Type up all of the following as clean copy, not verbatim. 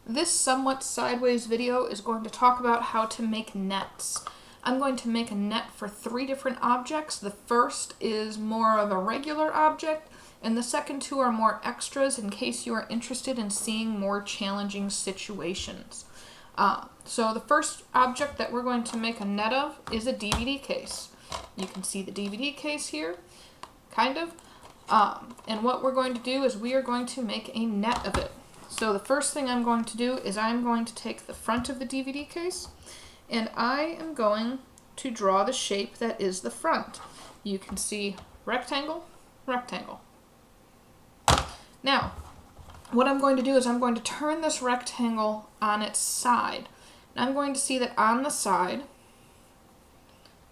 This somewhat sideways video is going to talk about how to make nets. I'm going to make a net for 3 different objects. The first is more of a regular object, and the second 2 are more extras in case you are interested in seeing more challenging situations. So the first object that we're going to make a net of is a DVD case. You can see the DVD case here, kind of. And what we're going to do is we are going to make a net of it. So the first thing I'm going to do is I'm going to take the front of the DVD case and I am going to draw the shape that is the front. You can see rectangle, rectangle. Now, what I'm going to do is I'm going to turn this rectangle on its side. And I'm going to see that on the side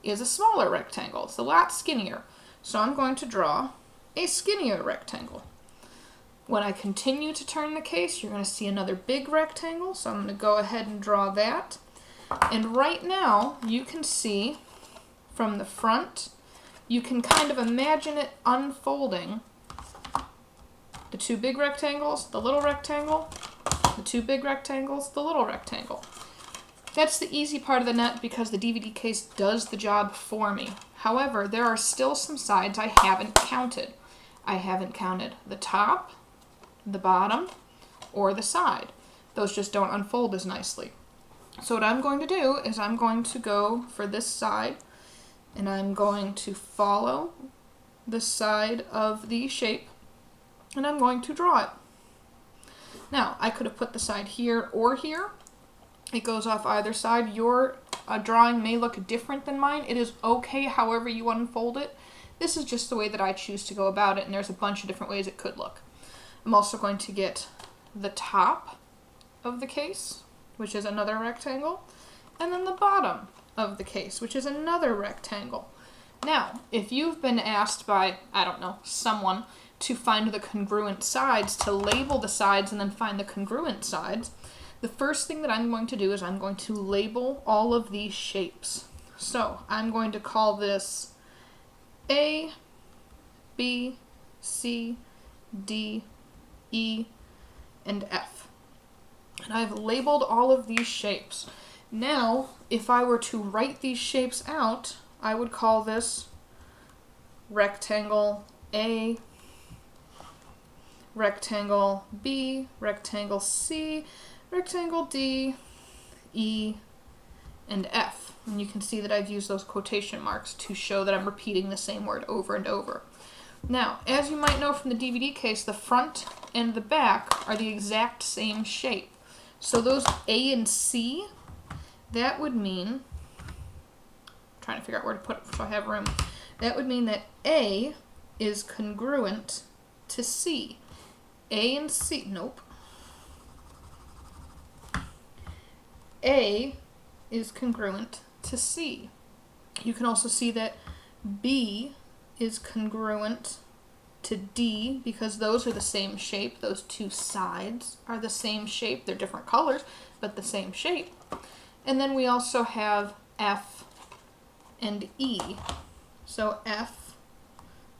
is a smaller rectangle. It's a lot skinnier. So I'm going to draw a skinnier rectangle. When I continue to turn the case, you're going to see another big rectangle. So I'm going to go ahead and draw that. And right now, you can see from the front, you can kind of imagine it unfolding. The 2 big rectangles, the little rectangle, the 2 big rectangles, the little rectangle. That's the easy part of the net because the DVD case does the job for me. However, there are still some sides I haven't counted. I haven't counted the top, the bottom, or the side. Those just don't unfold as nicely. So what I'm going to do is I'm going to go for this side and I'm going to follow the side of the shape and I'm going to draw it. Now, I could have put the side here or here. It goes off either side. Your drawing may look different than mine. It is okay however you unfold it. This is just the way that I choose to go about it, and there's a bunch of different ways it could look. I'm also going to get the top of the case, which is another rectangle, and then the bottom of the case, which is another rectangle. Now, if you've been asked by, I don't know, someone to find the congruent sides, to label the sides and then find the congruent sides, the first thing that I'm going to do is I'm going to label all of these shapes. So I'm going to call this A, B, C, D, E, and F. And I've labeled all of these shapes. Now, if I were to write these shapes out, I would call this rectangle A, rectangle B, rectangle C, rectangle D, E, and F. And you can see that I've used those quotation marks to show that I'm repeating the same word over and over. Now, as you might know from the DVD case, the front and the back are the exact same shape. So those A and C, that would mean, I'm trying to figure out where to put it so I have room. That would mean that A is congruent to C. A and C, nope. A is congruent to C. You can also see that B is congruent to D because those are the same shape. Those 2 sides are the same shape. They're different colors, but the same shape. And then we also have F and E. So F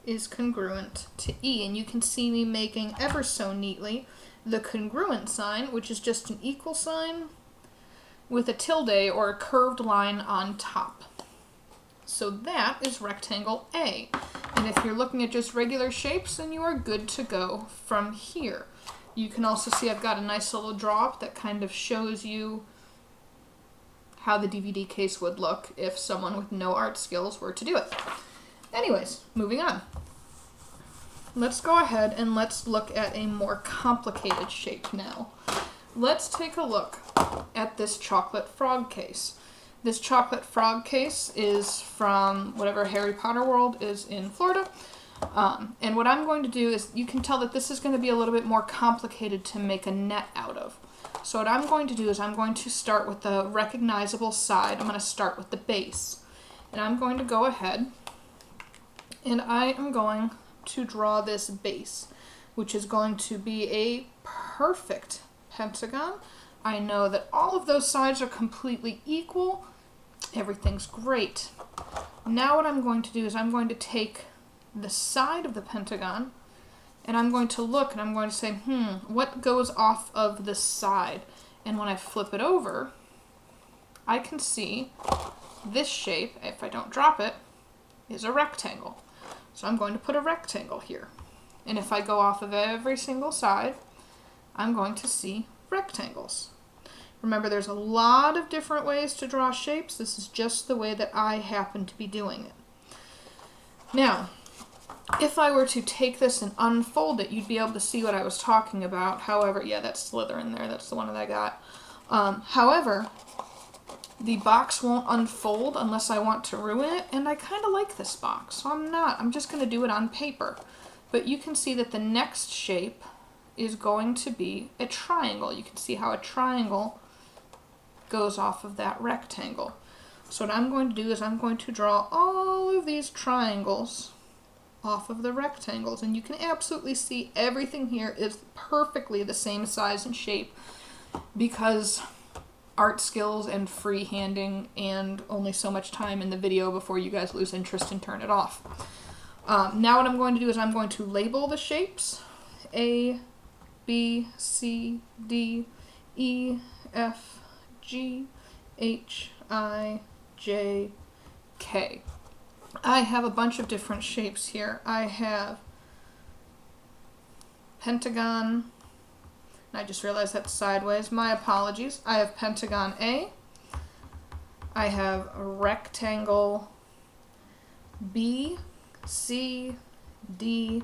is congruent to E. And you can see me making ever so neatly the congruent sign, which is just an equal sign with a tilde or a curved line on top. So that is rectangle A. And if you're looking at just regular shapes, then you are good to go from here. You can also see I've got a nice little drop that kind of shows you how the DVD case would look if someone with no art skills were to do it. Anyways, moving on. Let's go ahead and let's look at a more complicated shape now. Let's take a look at this chocolate frog case. This chocolate frog case is from whatever Harry Potter world is in Florida. And what I'm going to do is, you can tell that this is going to be a little bit more complicated to make a net out of. So what I'm going to do is I'm going to start with the recognizable side. I'm going to start with the base. And I'm going to go ahead and I am going to draw this base, which is going to be a perfect pentagon. I know that all of those sides are completely equal. Everything's great. Now what I'm going to do is I'm going to take the side of the pentagon and I'm going to look and I'm going to say, what goes off of the side? And when I flip it over, I can see this shape, if I don't drop it, is a rectangle. So I'm going to put a rectangle here. And if I go off of every single side, I'm going to see rectangles. Remember, there's a lot of different ways to draw shapes. This is just the way that I happen to be doing it. Now, if I were to take this and unfold it, you'd be able to see what I was talking about. However, yeah, that's Slytherin there. That's the one that I got. However, the box won't unfold unless I want to ruin it, and I kind of like this box, so I'm just going to do it on paper. But you can see that the next shape is going to be a triangle. You can see how a triangle goes off of that rectangle. So what I'm going to do is I'm going to draw all of these triangles off of the rectangles, and you can absolutely see everything here is perfectly the same size and shape because art skills and freehanding and only so much time in the video before you guys lose interest and turn it off. Now what I'm going to do is I'm going to label the shapes A, B, C, D, E, F, G, H, I, J, K. I have a bunch of different shapes here. I have pentagon. I just realized that's sideways. My apologies. I have pentagon A. I have a rectangle B, C, D,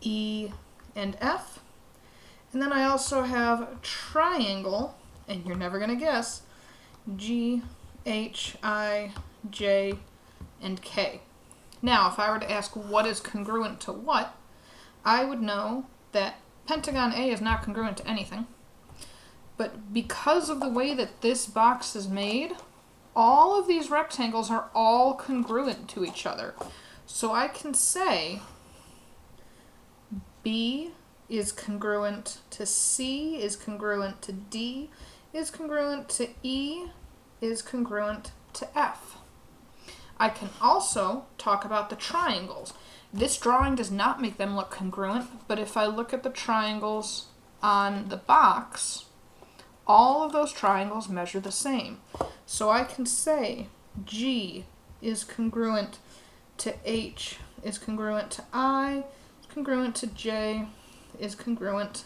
E, and F. And then I also have a triangle, and you're never going to guess, G, H, I, J, and K. Now, if I were to ask what is congruent to what, I would know that pentagon A is not congruent to anything. But because of the way that this box is made, all of these rectangles are all congruent to each other. So I can say B is congruent to C, is congruent to D, is congruent to E, is congruent to F. I can also talk about the triangles. This drawing does not make them look congruent, but if I look at the triangles on the box, all of those triangles measure the same. So I can say G is congruent to H, is congruent to I, is congruent to J, is congruent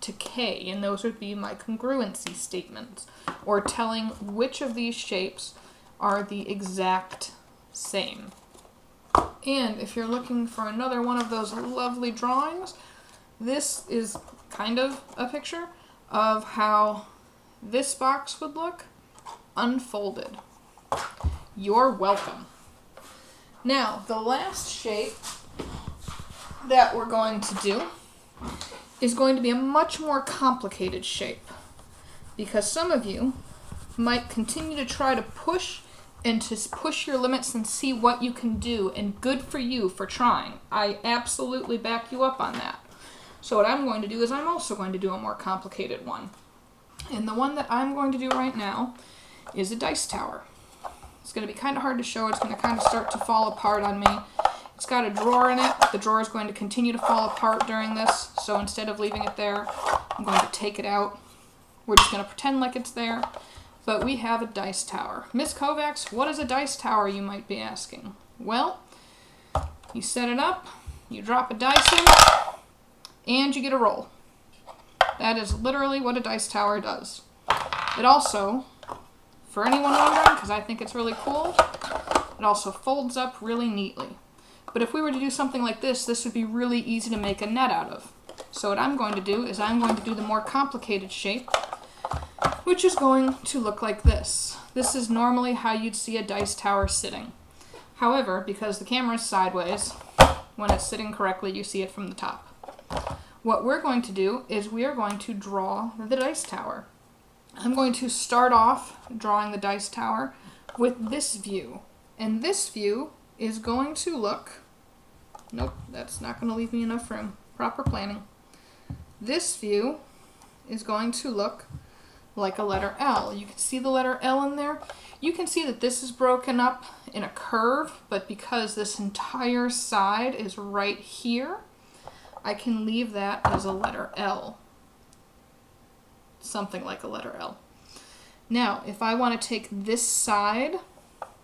to K, and those would be my congruency statements, or telling which of these shapes are the exact same. And if you're looking for another one of those lovely drawings, this is kind of a picture of how this box would look unfolded. You're welcome. Now, the last shape that we're going to do is going to be a much more complicated shape, because some of you might continue to try to push your limits and see what you can do, and good for you for trying. I absolutely back you up on that. So what I'm going to do is I'm also going to do a more complicated one. And the one that I'm going to do right now is a dice tower. It's going to be kind of hard to show. It's going to kind of start to fall apart on me. It's got a drawer in it. The drawer is going to continue to fall apart during this, so instead of leaving it there, I'm going to take it out. We're just going to pretend like it's there. But we have a dice tower. Miss Kovacs, what is a dice tower, you might be asking? Well, you set it up, you drop a dice in, and you get a roll. That is literally what a dice tower does. It also, for anyone wondering, because I think it's really cool, it also folds up really neatly. But if we were to do something like this, this would be really easy to make a net out of. So what I'm going to do is I'm going to do the more complicated shape, which is going to look like this. This is normally how you'd see a dice tower sitting. However, because the camera is sideways, when it's sitting correctly, you see it from the top. What we're going to do is we are going to draw the dice tower. I'm going to start off drawing the dice tower with this view. And this view is going to look... Nope, that's not going to leave me enough room. Proper planning. This view is going to look like a letter L. You can see the letter L in there. You can see that this is broken up in a curve, but because this entire side is right here, I can leave that as a letter L. something like a letter L. Now, if I want to take this side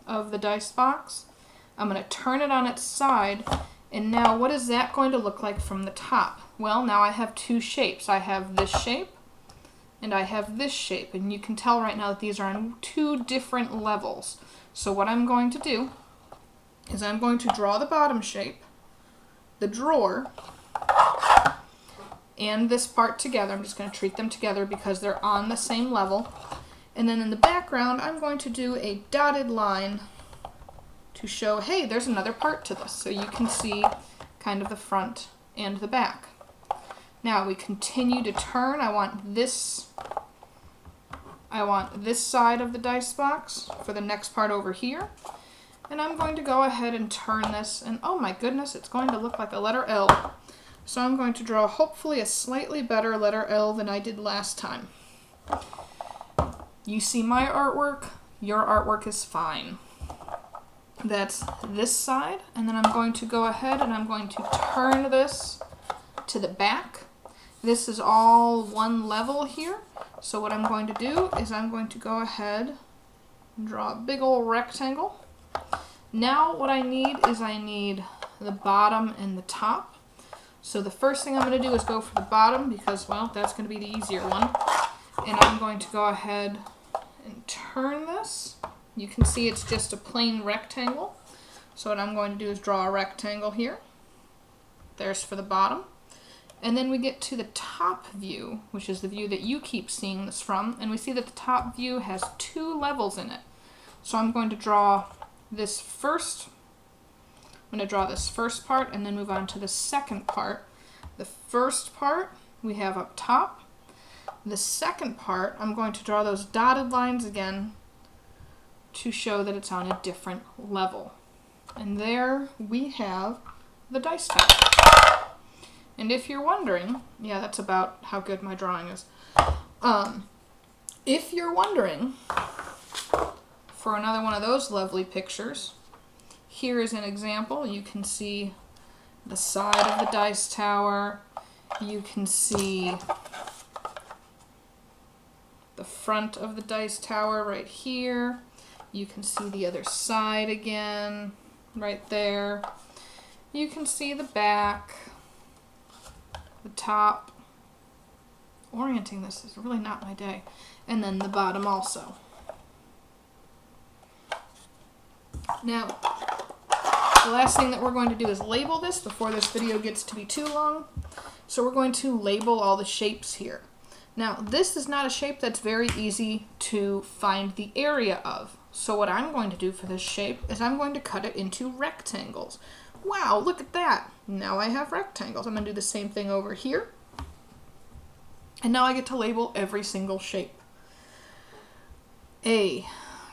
of the dice box, I'm going to turn it on its side, and now what is that going to look like from the top? Well, now I have two shapes. I have this shape, and I have this shape, and you can tell right now that these are on two different levels. So what I'm going to do is I'm going to draw the bottom shape, the drawer, and this part together. I'm just going to treat them together because they're on the same level. And then in the background, I'm going to do a dotted line to show, hey, there's another part to this. So you can see kind of the front and the back. Now we continue to turn. I want this side of the dice box for the next part over here. And I'm going to go ahead and turn this, and oh my goodness, it's going to look like a letter L. So I'm going to draw hopefully a slightly better letter L than I did last time. You see my artwork, your artwork is fine. That's this side, and then I'm going to go ahead and I'm going to turn this to the back. This is all one level here. So what I'm going to do is I'm going to go ahead and draw a big old rectangle. Now what I need is I need the bottom and the top. So the first thing I'm going to do is go for the bottom because, well, that's going to be the easier one. And I'm going to go ahead and turn this. You can see it's just a plain rectangle. So what I'm going to do is draw a rectangle here. There's for the bottom. And then we get to the top view, which is the view that you keep seeing this from. And we see that the top view has two levels in it. So I'm going to draw this first. I'm going to draw this first part and then move on to the second part. The first part we have up top. The second part, I'm going to draw those dotted lines again to show that it's on a different level. And there we have the dice tower. And if you're wondering, yeah, that's about how good my drawing is. If you're wondering for another one of those lovely pictures, here is an example. You can see the side of the dice tower. You can see the front of the dice tower right here. You can see the other side again right there. You can see the back, the top. Orienting this is really not my day. And then the bottom also. Now, the last thing that we're going to do is label this before this video gets to be too long. So we're going to label all the shapes here. Now, this is not a shape that's very easy to find the area of. So what I'm going to do for this shape is I'm going to cut it into rectangles. Wow, look at that. Now I have rectangles. I'm going to do the same thing over here. And now I get to label every single shape. A,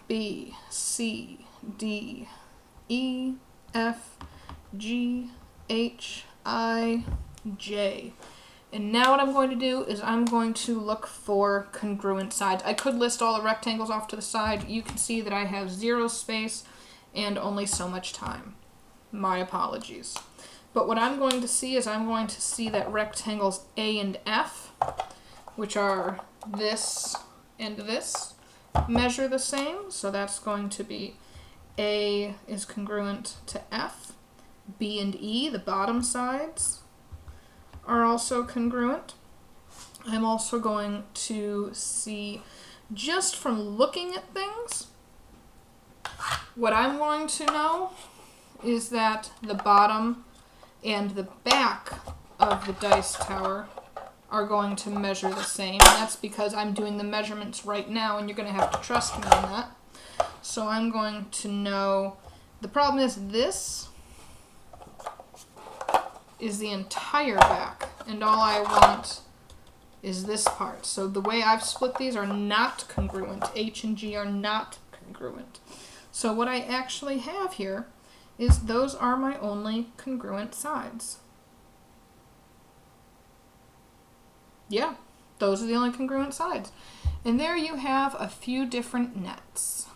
B, C, D, E, F, G, H, I, J. And now what I'm going to do is I'm going to look for congruent sides. I could list all the rectangles off to the side. You can see that I have 0 space and only so much time. My apologies. But what I'm going to see is I'm going to see that rectangles A and F, which are this and this, measure the same. So that's going to be A is congruent to F. B and E, the bottom sides, are also congruent. I'm also going to see, just from looking at things, what I'm going to know is that the bottom and the back of the dice tower are going to measure the same. And that's because I'm doing the measurements right now, and you're going to have to trust me on that. So I'm going to know, the problem is this is the entire back, and all I want is this part. So the way I've split these are not congruent. H and G are not congruent. So what I actually have here is those are my only congruent sides. Yeah, those are the only congruent sides. And there you have a few different nets.